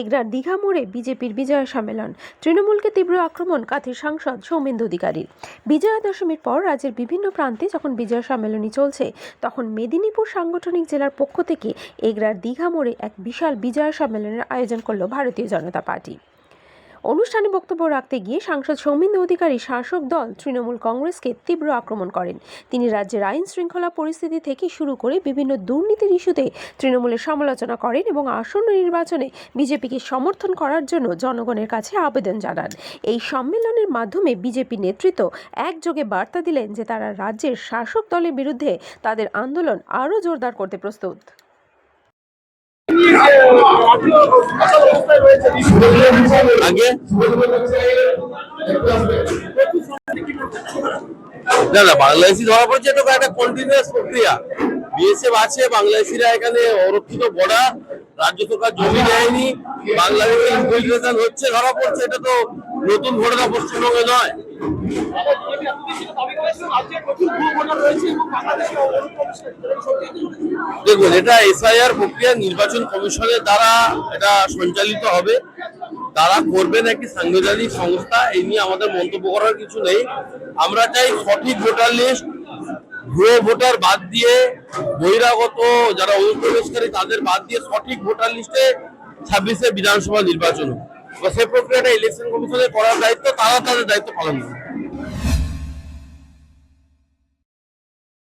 এগরার দীঘা মোড়ে বিজেপির বিজয়া সম্মেলন, তৃণমূলকে তীব্র আক্রমণ কাঁথির সাংসদ সৌমেন্দু অধিকারীর। বিজয়া দশমীর পর রাজ্যের বিভিন্ন প্রান্তে যখন বিজয়া সম্মেলনী চলছে, তখন মেদিনীপুর সাংগঠনিক জেলার পক্ষ থেকে এগরার দীঘা মোড়ে এক বিশাল বিজয়া সম্মেলনের আয়োজন করল ভারতীয় জনতা পার্টি। অনুষ্ঠানে বক্তব্য রাখতে গিয়ে সাংসদ সৌমেন্দু অধিকারী শাসক দল তৃণমূল কংগ্রেসকে তীব্র আক্রমণ করেন। তিনি রাজ্যের আইন শৃঙ্খলা পরিস্থিতি থেকে শুরু করে বিভিন্ন দুর্নীতির ইস্যুতে তৃণমূলের সমালোচনা করেন এবং আসন্ন নির্বাচনে বিজেপিকে সমর্থন করার জন্য জনগণের কাছে আবেদন জানান। এই সম্মেলনের মাধ্যমে বিজেপি নেতৃত্ব একযোগে বার্তা দিলেন যে তারা রাজ্যের শাসক দলের বিরুদ্ধে তাদের আন্দোলন আরও জোরদার করতে প্রস্তুত। আগে না না বাংলাদেশি ধরা পড়ছে, এটা একটা কন্টিনিউয়াস প্রক্রিয়া। বিএসএফ আছে, বাংলাদেশিরা এখানে অরক্ষিত বর্ডার, রাজ্য সরকার জমি দেয়নি, বাংলাদেশে ইনফিল্ট্রেশন হচ্ছে, ধরা পড়ছে। এটা তো নতুন ঘটনা পশ্চিমবঙ্গে নয়। দেখুন, এটা এসআইআর প্রক্রিয়া নির্বাচন কমিশনের দ্বারা এটা সঞ্চালিত হবে। তারা করবেন একটি সাংবিধানিক সংস্থা, এই নিয়ে আমাদের মন্তব্য করার কিছু নেই। আমরা চাই সঠিক ভোটার লিস্ট, ভুয়ো ভোটার বাদ দিয়ে, বহিরাগত যারা অনুপ্রবেশকারী তাদের বাদ দিয়ে সঠিক ভোটার লিস্টে 26-এ বিধানসভা নির্বাচন। সেই প্রক্রিয়াটা ইলেকশন কমিশনের করার দায়িত্ব, তারা তাদের দায়িত্ব পালন করবে।